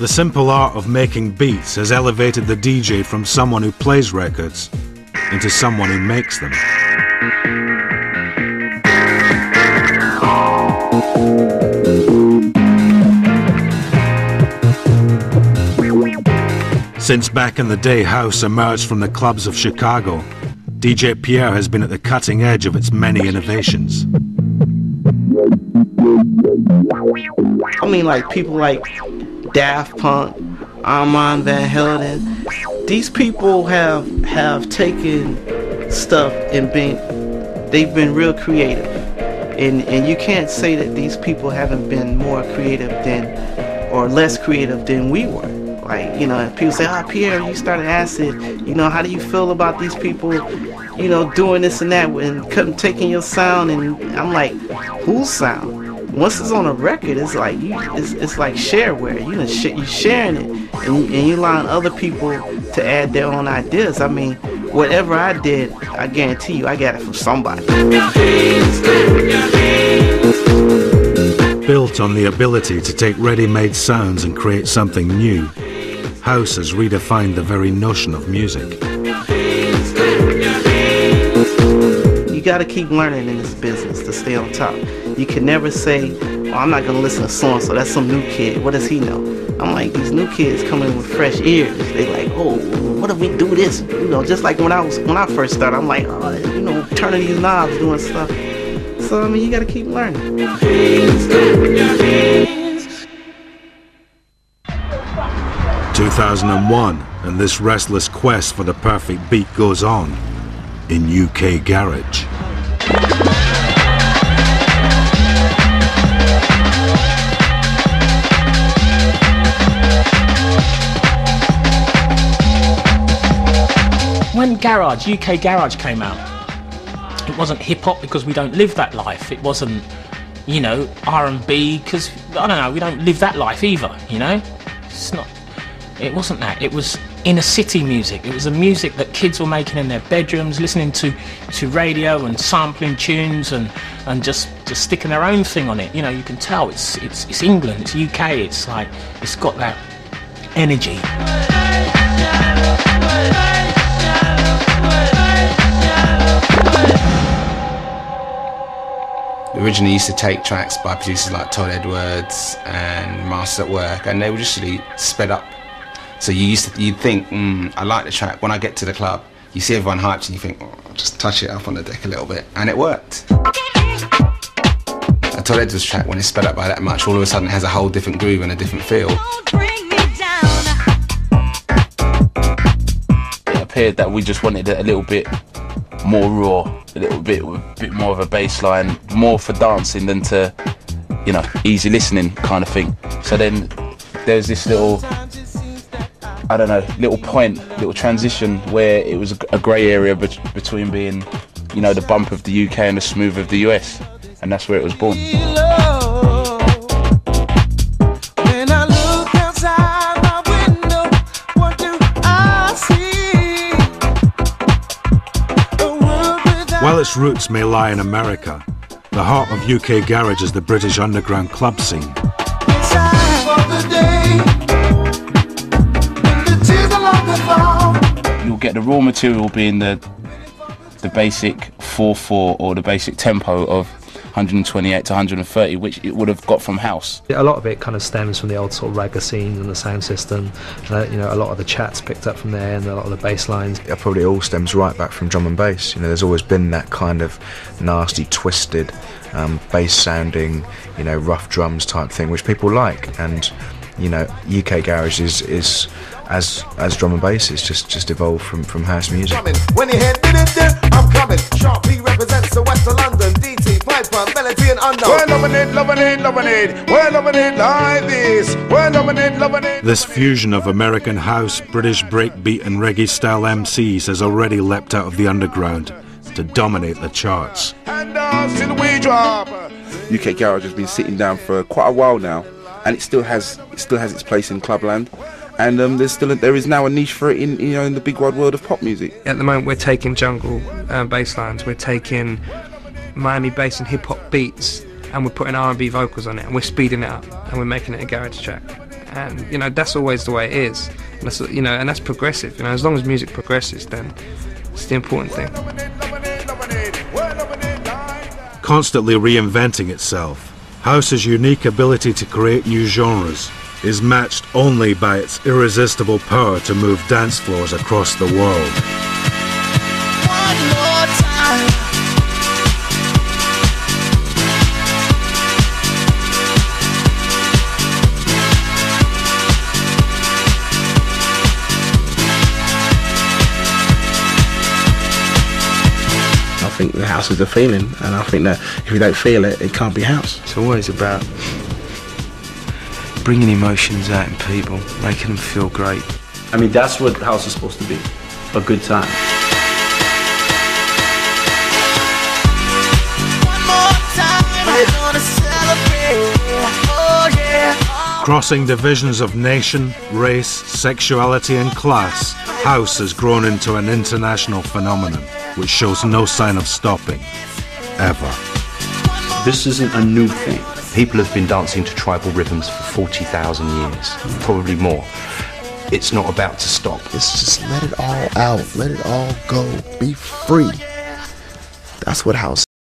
The simple art of making beats has elevated the DJ from someone who plays records into someone who makes them. Since back in the day house emerged from the clubs of Chicago, DJ Pierre has been at the cutting edge of its many innovations. I mean, like people like Daft Punk, Armand Van Helden, these people have taken stuff and they've been real creative. And you can't say that these people haven't been more creative than, or less creative than we were. Like, you know, people say, "Ah, Pierre, you started Acid. You know, how do you feel about these people, you know, doing this and that and taking your sound?" And I'm like, whose sound? Once it's on a record, it's like it's like shareware. You're sharing it, and you allowing other people to add their own ideas. I mean, whatever I did, I guarantee you, I got it from somebody. Built on the ability to take ready-made sounds and create something new, house has redefined the very notion of music. You got to keep learning in this business to stay on top. You can never say, "Oh, I'm not going to listen to so-and-so, that's some new kid, what does he know?" I'm like, these new kids coming with fresh ears. They like, "Oh, what if we do this?" You know, just like when I first started, I'm like, "Oh, you know, turning these knobs, doing stuff." So, I mean, you got to keep learning. 2001, and this restless quest for the perfect beat goes on in UK Garage. When UK Garage came out, it wasn't hip-hop because we don't live that life. It wasn't, you know, R&B because, I don't know, we don't live that life either, you know? It wasn't that. It was inner city music. It was the music that kids were making in their bedrooms, listening to radio and sampling tunes and just sticking their own thing on it. You know, you can tell it's England, it's UK, it's like, it's got that energy. Originally used to take tracks by producers like Todd Edwards and Masters at Work, and they were just really sped up. So you'd think, I like the track. When I get to the club, you see everyone hyped and you think, oh, I'll just touch it up on the deck a little bit, and it worked. A Todd Edwards track, when it's sped up by that much, all of a sudden it has a whole different groove and a different feel. It appeared that we just wanted it a little bit more raw, a bit more of a bass line, more for dancing than to, you know, easy listening kind of thing. So then there's this little, I don't know, little transition where it was a grey area between being, you know, the bump of the UK and the smooth of the US, and that's where it was born. While its roots may lie in America, the heart of UK Garage is the British underground club scene. You'll get the raw material being the basic 4/4 or the basic tempo of 128 to 130, which it would have got from house. A lot of it kind of stems from the old sort of ragga scenes and the sound system. You know, a lot of the chats picked up from there and a lot of the bass lines. It probably all stems right back from drum and bass. You know, there's always been that kind of nasty, twisted, bass sounding, you know, rough drums type thing, which people like. And, you know, UK Garage is as drum and bass, it's just evolved from house music. When you hear I'm coming. Sharp P represents the West of London. DT, Piper, Melody and Unknown. We're loving it, loving it, loving it. We're loving it like this. We're loving it, loving it. This fusion of American house, British breakbeat and reggae style MCs has already leapt out of the underground to dominate the charts. And till we drop. UK Garage has been sitting down for quite a while now, and it still has its place in clubland. And there is now a niche for it in the big wide world of pop music. At the moment, we're taking jungle bass lines, we're taking Miami bass and hip hop beats, and we're putting R&B vocals on it, and we're speeding it up, and we're making it a garage track. and you know that's always the way it is. And that's, you know, and that's progressive. You know, as long as music progresses, then it's the important thing. Constantly reinventing itself, house's unique ability to create new genres is matched only by its irresistible power to move dance floors across the world. One more time. I think the house is a feeling, and I think that if you don't feel it, it can't be house. It's always about bringing emotions out in people, making them feel great. I mean, that's what house is supposed to be, a good time. One more time, we're gonna celebrate. Oh yeah. Crossing divisions of nation, race, sexuality and class, house has grown into an international phenomenon which shows no sign of stopping, ever. This isn't a new thing. People have been dancing to tribal rhythms for 40,000 years, probably more. It's not about to stop. It's just let it all out, let it all go, be free. That's what house